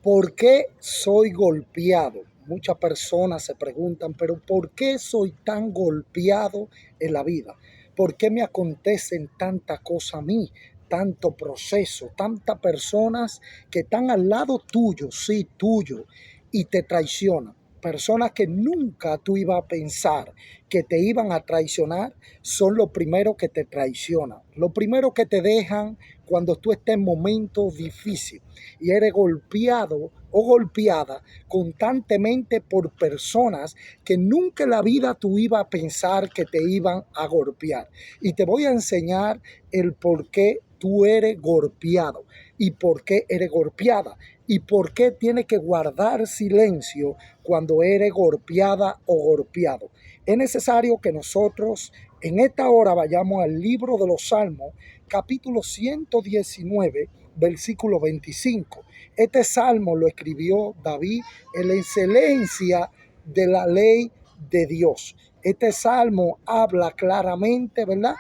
¿Por qué soy golpeado? Muchas personas se preguntan, pero ¿por qué soy tan golpeado en la vida? ¿Por qué me acontecen tantas cosas a mí? Tanto proceso, tantas personas que están al lado tuyo, sí, tuyo, y te traicionan. Personas que nunca tú ibas a pensar que te iban a traicionar, son los primeros que te traicionan. Lo primero que te dejan cuando tú estás en momentos difíciles y eres golpeado o golpeada constantemente por personas que nunca en la vida tú ibas a pensar que te iban a golpear. Y te voy a enseñar el por qué tú eres golpeado y por qué eres golpeada y por qué tienes que guardar silencio cuando eres golpeada o golpeado. Es necesario que nosotros en esta hora vayamos al libro de los Salmos, capítulo 119, versículo 25. Este salmo lo escribió David en la excelencia de la ley de Dios. Este salmo habla claramente, ¿verdad?,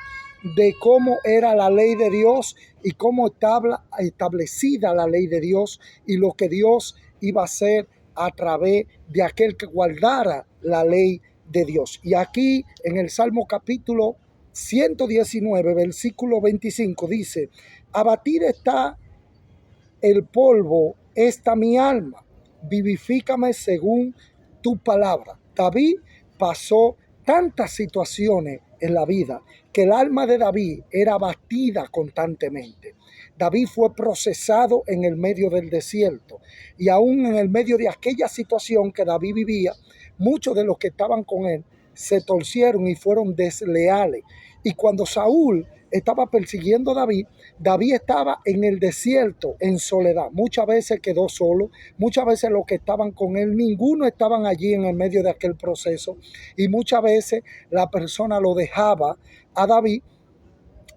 de cómo era la ley de Dios y cómo estaba establecida la ley de Dios y lo que Dios iba a hacer a través de aquel que guardara la ley de Dios. Y aquí en el Salmo capítulo 119, versículo 25 dice: abatida está el polvo, está mi alma, vivifícame según tu palabra. David pasó tantas situaciones en la vida que el alma de David era abatida constantemente. David fue procesado en el medio del desierto y aún en el medio de aquella situación que David vivía, muchos de los que estaban con él se torcieron y fueron desleales. Y cuando Saúl estaba persiguiendo a David, David estaba en el desierto, en soledad. Muchas veces quedó solo, muchas veces los que estaban con él, ninguno estaban allí en el medio de aquel proceso. Y muchas veces la persona lo dejaba a David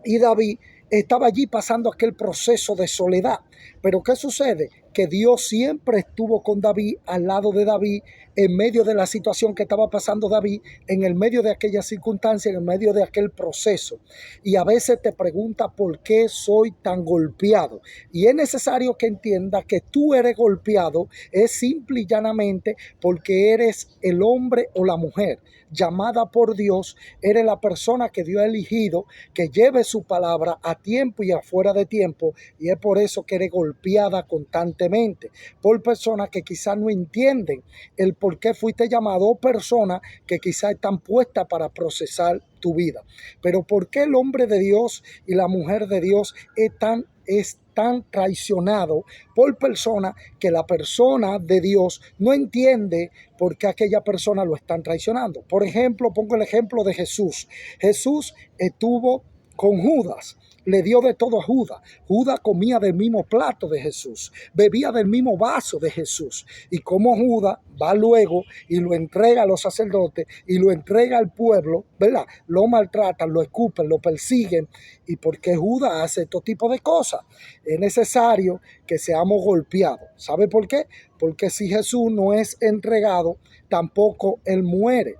y David estaba allí pasando aquel proceso de soledad. Pero ¿qué sucede? Que Dios siempre estuvo con David, al lado de David, en medio de la situación que estaba pasando David, en el medio de aquella circunstancia, en el medio de aquel proceso. Y a veces te preguntas por qué soy tan golpeado. Y es necesario que entiendas que tú eres golpeado, es simple y llanamente porque eres el hombre o la mujer llamada por Dios, eres la persona que Dios ha elegido, que lleve su palabra a tiempo y afuera de tiempo, y es por eso que eres golpeada constantemente por personas que quizás no entienden el por qué fuiste llamado, o personas que quizás están puestas para procesar tu vida. Pero ¿por qué el hombre de Dios y la mujer de Dios es tan traicionado por personas que la persona de Dios no entiende por qué aquella persona lo están traicionando? Por ejemplo, pongo el ejemplo de Jesús. Jesús estuvo con Judas, le dio de todo a Judas. Judas comía del mismo plato de Jesús, bebía del mismo vaso de Jesús. Y como Judas va luego y lo entrega a los sacerdotes y lo entrega al pueblo, ¿verdad? Lo maltratan, lo escupen, lo persiguen. ¿Y por qué Judas hace este tipo de cosas? Es necesario que seamos golpeados. ¿Sabe por qué? Porque si Jesús no es entregado, tampoco Él muere.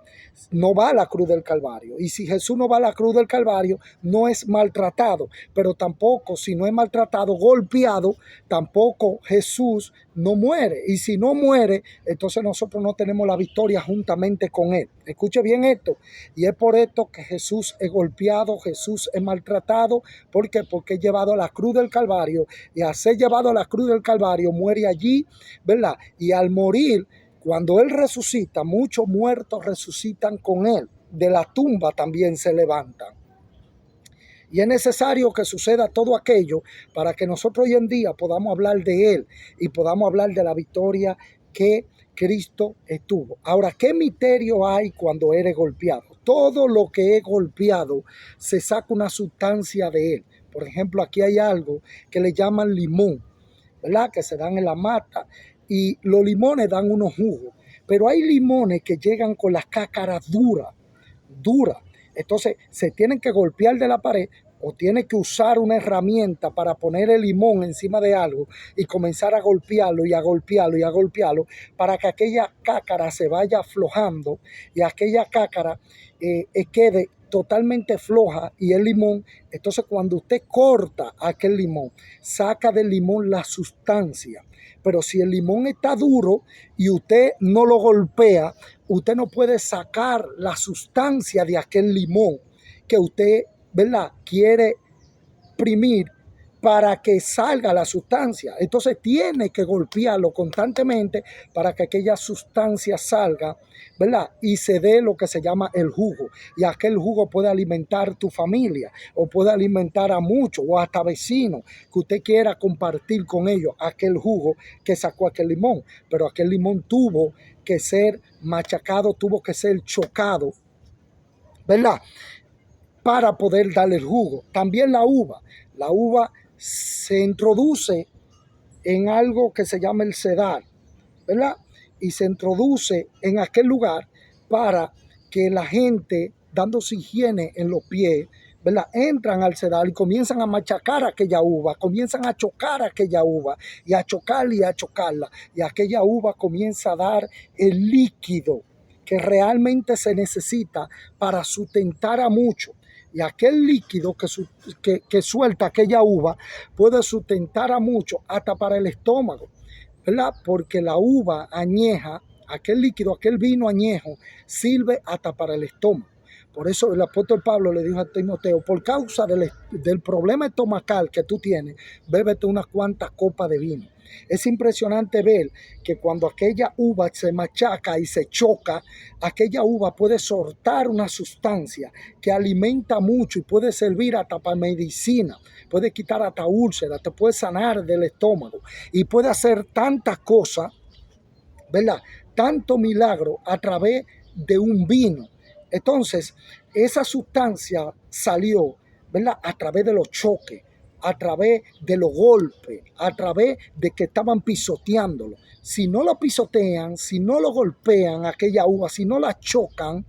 No va a la cruz del Calvario. Y si Jesús no va a la cruz del Calvario, no es maltratado. Pero tampoco, si no es maltratado, golpeado, tampoco Jesús no muere. Y si no muere, entonces nosotros no tenemos la victoria juntamente con Él. Escuche bien esto. Y es por esto que Jesús es golpeado, Jesús es maltratado. ¿Por qué? Porque es llevado a la cruz del Calvario. Y al ser llevado a la cruz del Calvario, muere allí, ¿verdad? Y al morir, cuando Él resucita, muchos muertos resucitan con Él. De la tumba también se levantan. Y es necesario que suceda todo aquello para que nosotros hoy en día podamos hablar de Él y podamos hablar de la victoria que Cristo estuvo. Ahora, ¿qué misterio hay cuando eres golpeado? Todo lo que es golpeado se saca una sustancia de él. Por ejemplo, aquí hay algo que le llaman limón, ¿verdad? Que se dan en la mata, y los limones dan unos jugos, pero hay limones que llegan con las cácaras duras. Entonces se tienen que golpear de la pared o tiene que usar una herramienta para poner el limón encima de algo y comenzar a golpearlo y a golpearlo y a golpearlo para que aquella cácara se vaya aflojando y aquella cácara quede totalmente floja y el limón, entonces cuando usted corta aquel limón, saca del limón la sustancia. Pero si el limón está duro y usted no lo golpea, usted no puede sacar la sustancia de aquel limón que usted, ¿verdad?, quiere exprimir para que salga la sustancia. Entonces tiene que golpearlo constantemente para que aquella sustancia salga, ¿verdad? Y se dé lo que se llama el jugo. Y aquel jugo puede alimentar tu familia o puede alimentar a muchos o hasta vecinos que usted quiera compartir con ellos aquel jugo que sacó aquel limón. Pero aquel limón tuvo que ser machacado, tuvo que ser chocado, ¿verdad?, para poder darle el jugo. También la uva. La uva se introduce en algo que se llama el sedal, ¿verdad? Y se introduce en aquel lugar para que la gente, dándose higiene en los pies, ¿verdad?, entran al sedal y comienzan a machacar aquella uva, comienzan a chocar aquella uva y a chocarla y a chocarla. Y aquella uva comienza a dar el líquido que realmente se necesita para sustentar a muchos. Y aquel líquido que suelta aquella uva puede sustentar a muchos hasta para el estómago, ¿verdad? Porque la uva añeja, aquel líquido, aquel vino añejo, sirve hasta para el estómago. Por eso el apóstol Pablo le dijo a Timoteo, por causa del problema estomacal que tú tienes, bébete unas cuantas copas de vino. Es impresionante ver que cuando aquella uva se machaca y se choca, aquella uva puede soltar una sustancia que alimenta mucho y puede servir hasta para medicina, puede quitar hasta úlceras, te puede sanar del estómago y puede hacer tantas cosas, ¿verdad?, tanto milagro a través de un vino. Entonces, esa sustancia salió, ¿verdad?, a través de los choques, a través de los golpes, a través de que estaban pisoteándolo. Si no lo pisotean, si no lo golpean aquella uva, si no la chocan,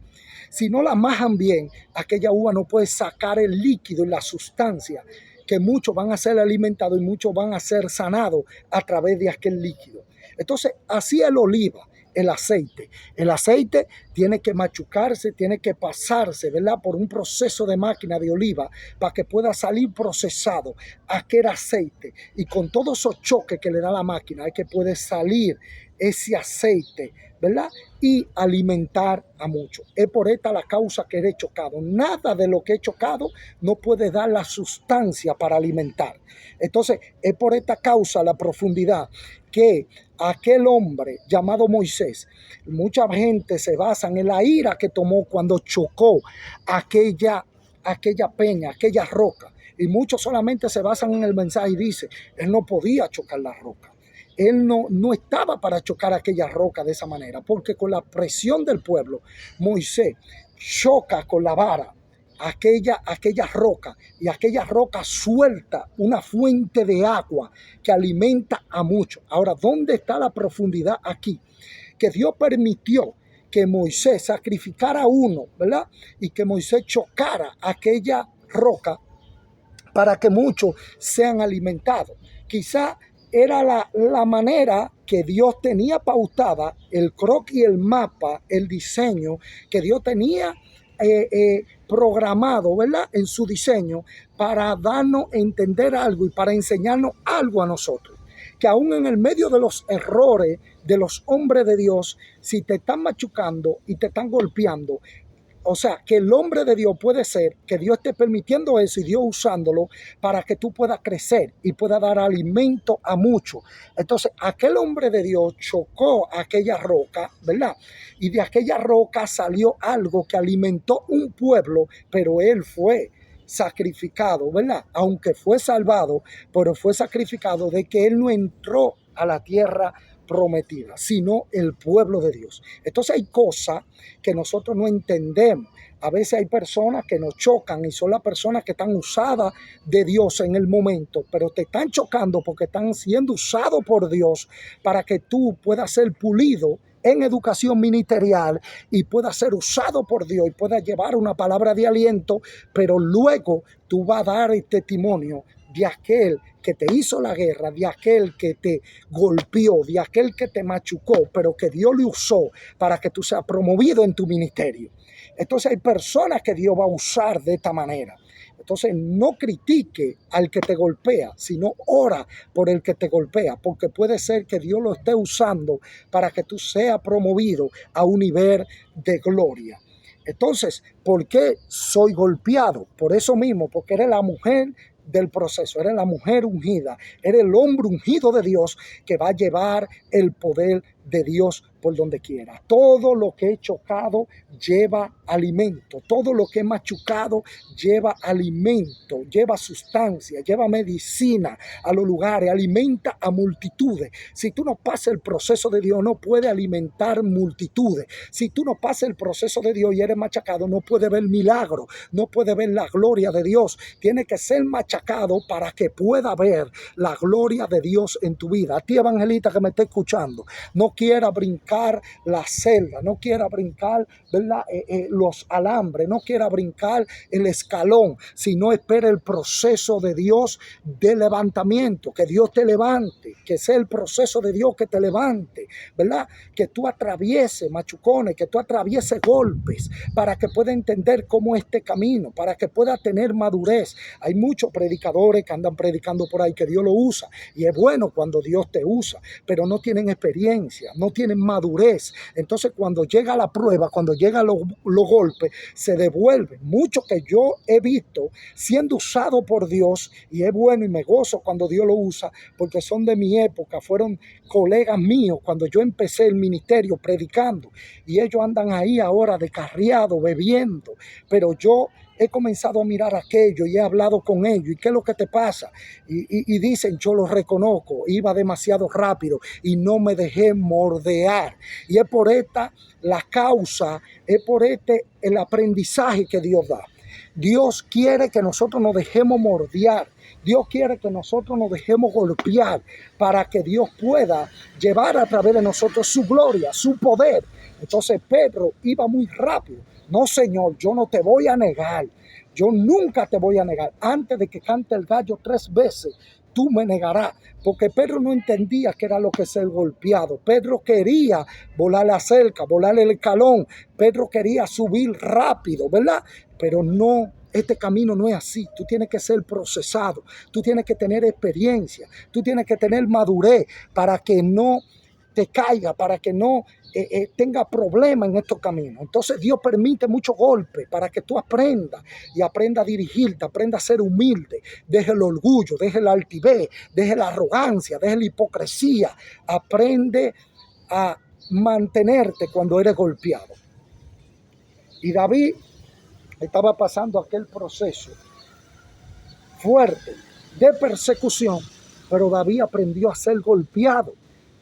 si no la majan bien, aquella uva no puede sacar el líquido y la sustancia, que muchos van a ser alimentados y muchos van a ser sanados a través de aquel líquido. Entonces, así el oliva, el aceite. El aceite tiene que machucarse, tiene que pasarse, ¿verdad?, por un proceso de máquina de oliva para que pueda salir procesado aquel aceite. Y con todos esos choques que le da la máquina, es que puede salir ese aceite, ¿verdad?, y alimentar a muchos. Es por esta la causa que he chocado. Nada de lo que he chocado no puede dar la sustancia para alimentar. Entonces, es por esta causa, la profundidad, que aquel hombre llamado Moisés, mucha gente se basa en la ira que tomó cuando chocó aquella peña, aquella roca. Y muchos solamente se basan en el mensaje y dicen, él no podía chocar la roca. Él no estaba para chocar aquella roca de esa manera, porque con la presión del pueblo, Moisés choca con la vara aquella roca, y aquella roca suelta una fuente de agua que alimenta a muchos. Ahora, ¿dónde está la profundidad aquí? Que Dios permitió que Moisés sacrificara a uno, ¿verdad?, y que Moisés chocara aquella roca para que muchos sean alimentados. Quizá era la manera que Dios tenía pautada, el croquis, el mapa, el diseño que Dios tenía programado, ¿verdad?, en su diseño, para darnos a entender algo y para enseñarnos algo a nosotros. Que aún en el medio de los errores de los hombres de Dios, si te están machucando y te están golpeando, o sea, que el hombre de Dios puede ser que Dios esté permitiendo eso y Dios usándolo para que tú puedas crecer y puedas dar alimento a muchos. Entonces, aquel hombre de Dios chocó aquella roca, ¿verdad? Y de aquella roca salió algo que alimentó un pueblo, pero él fue sacrificado, ¿verdad? Aunque fue salvado, pero fue sacrificado de que él no entró a la tierra prometida, sino el pueblo de Dios. Entonces hay cosas que nosotros no entendemos. A veces hay personas que nos chocan y son las personas que están usadas de Dios en el momento, pero te están chocando porque están siendo usados por Dios para que tú puedas ser pulido en educación ministerial y pueda ser usado por Dios y pueda llevar una palabra de aliento, pero luego tú vas a dar el testimonio de aquel que te hizo la guerra, de aquel que te golpeó, de aquel que te machucó, pero que Dios le usó para que tú seas promovido en tu ministerio. Entonces hay personas que Dios va a usar de esta manera. Entonces no critique al que te golpea, sino ora por el que te golpea, porque puede ser que Dios lo esté usando para que tú seas promovido a un nivel de gloria. Entonces, ¿por qué soy golpeado? Por eso mismo, porque eres la mujer del proceso, eres la mujer ungida, eres el hombre ungido de Dios que va a llevar el poder de Dios por donde quiera. Todo lo que he chocado lleva alimento, todo lo que he machucado lleva alimento, lleva sustancia, lleva medicina a los lugares, alimenta a multitudes. Si tú no pasas el proceso de Dios, no puedes alimentar multitudes. Si tú no pasas el proceso de Dios y eres machacado, no puedes ver milagro, no puedes ver la gloria de Dios. Tiene que ser machacado para que pueda ver la gloria de Dios en tu vida. A ti, evangelista, que me está escuchando, no quiera brincar la celda, no quiera brincar, ¿verdad? Los alambres, no quiera brincar el escalón, sino espera el proceso de Dios de levantamiento, que Dios te levante, que sea el proceso de Dios que te levante, ¿verdad? Que tú atravieses machucones, que tú atravieses golpes, para que pueda entender cómo es este camino, para que pueda tener madurez. Hay muchos predicadores que andan predicando por ahí que Dios lo usa, y es bueno cuando Dios te usa, pero no tienen experiencia, no tienen madurez. Entonces cuando llega la prueba, cuando llegan los golpes, se devuelven. Muchos que yo he visto siendo usado por Dios, y es bueno y me gozo cuando Dios lo usa, porque son de mi época, fueron colegas míos cuando yo empecé el ministerio predicando, y ellos andan ahí ahora descarriados, bebiendo, pero yo he comenzado a mirar aquello y he hablado con ellos. ¿Y qué es lo que te pasa? Y dicen, yo lo reconozco, iba demasiado rápido y no me dejé mordear. Y es por esta la causa, es por el aprendizaje que Dios da. Dios quiere que nosotros nos dejemos mordear. Dios quiere que nosotros nos dejemos golpear para que Dios pueda llevar a través de nosotros su gloria, su poder. Entonces Pedro iba muy rápido. No, Señor, yo no te voy a negar. Yo nunca te voy a negar. Antes de que cante el gallo 3 veces, tú me negarás. Porque Pedro no entendía qué era lo que es ser golpeado. Pedro quería volar la cerca, volar el escalón. Pedro quería subir rápido, ¿verdad? Pero no, este camino no es así. Tú tienes que ser procesado. Tú tienes que tener experiencia. Tú tienes que tener madurez para que no te caiga, para que no tenga problemas en estos caminos. Entonces Dios permite muchos golpes para que tú aprendas y aprenda a dirigirte, aprenda a ser humilde, deje el orgullo, deje la altivez, deje la arrogancia, deje la hipocresía, aprende a mantenerte cuando eres golpeado. Y David estaba pasando aquel proceso fuerte de persecución, pero David aprendió a ser golpeado.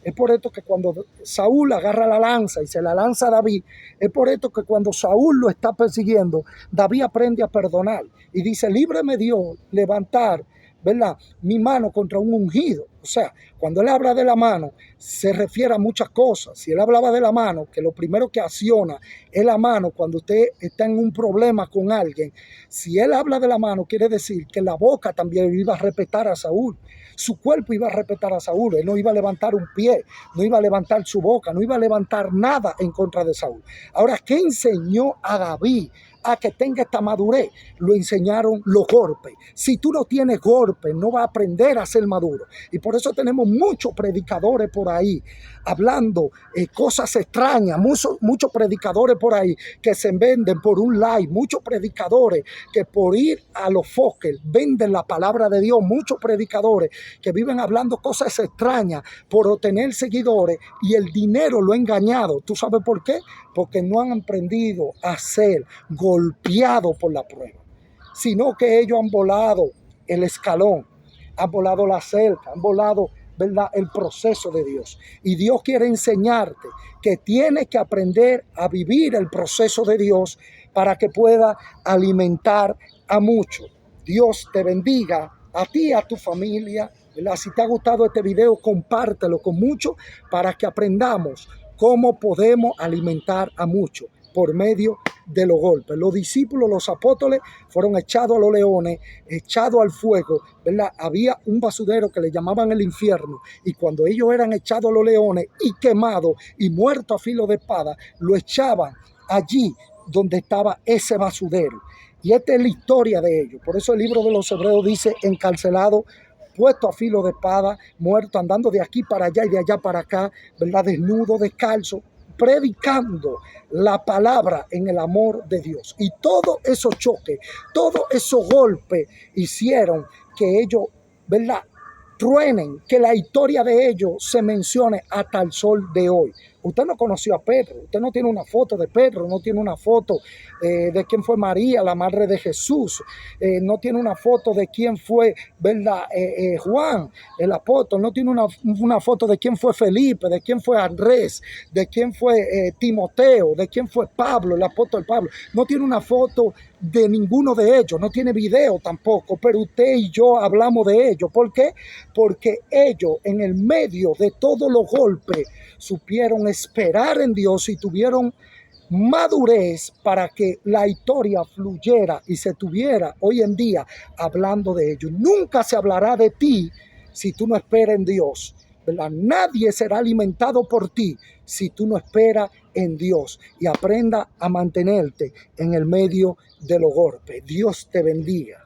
Es por esto que cuando Saúl agarra la lanza y se la lanza a David, es por esto que cuando Saúl lo está persiguiendo, David aprende a perdonar y dice, líbreme Dios levantar, ¿verdad?, mi mano contra un ungido. O sea, cuando él habla de la mano, se refiere a muchas cosas. Si él hablaba de la mano, que lo primero que acciona es la mano cuando usted está en un problema con alguien, si él habla de la mano, quiere decir que la boca también iba a respetar a Saúl. Su cuerpo iba a respetar a Saúl. Él no iba a levantar un pie, no iba a levantar su boca, no iba a levantar nada en contra de Saúl. Ahora, ¿qué enseñó a David a que tenga esta madurez? Lo enseñaron los golpes. Si tú no tienes golpes, no vas a aprender a ser maduro. Y por eso tenemos muchos predicadores por ahí hablando cosas extrañas, muchos predicadores por ahí que se venden por un like, muchos predicadores que por ir a los foques venden la palabra de Dios, muchos predicadores que viven hablando cosas extrañas por obtener seguidores y el dinero lo ha engañado. ¿Tú sabes por qué? Porque no han aprendido a ser golpeados por la prueba, sino que ellos han volado el escalón, han volado la cerca, han volado, ¿verdad?, el proceso de Dios. Y Dios quiere enseñarte que tienes que aprender a vivir el proceso de Dios para que pueda alimentar a muchos. Dios te bendiga a ti y a tu familia, ¿verdad? Si te ha gustado este video, compártelo con muchos para que aprendamos cómo podemos alimentar a muchos por medio de los golpes. Los discípulos, los apóstoles, fueron echados a los leones, echados al fuego, ¿verdad? Había un basurero que le llamaban el infierno, y cuando ellos eran echados a los leones y quemados y muertos a filo de espada, lo echaban allí donde estaba ese basurero. Y esta es la historia de ellos. Por eso el libro de los Hebreos dice: encarcelado, puesto a filo de espada, muerto, andando de aquí para allá y de allá para acá, ¿verdad? Desnudo, descalzo, predicando la palabra en el amor de Dios. Y todos esos choques, todos esos golpes hicieron que ellos, ¿verdad?, truenen, que la historia de ellos se mencione hasta el sol de hoy. Usted no conoció a Pedro, usted no tiene una foto de Pedro, no tiene una foto de quién fue María, la madre de Jesús, no tiene una foto de quién fue, ¿verdad?, Juan, el apóstol, no tiene una foto de quién fue Felipe, de quién fue Andrés, de quién fue Timoteo, de quién fue Pablo, el apóstol Pablo. No tiene una foto de ninguno de ellos, no tiene video tampoco, pero usted y yo hablamos de ellos. ¿Por qué? Porque ellos, en el medio de todos los golpes, supieron esperar en Dios y tuvieron madurez para que la historia fluyera y se tuviera hoy en día hablando de ellos. Nunca se hablará de ti si tú no esperas en Dios, ¿verdad? Nadie será alimentado por ti si tú no esperas en Dios y aprenda a mantenerte en el medio de los golpes. Dios te bendiga.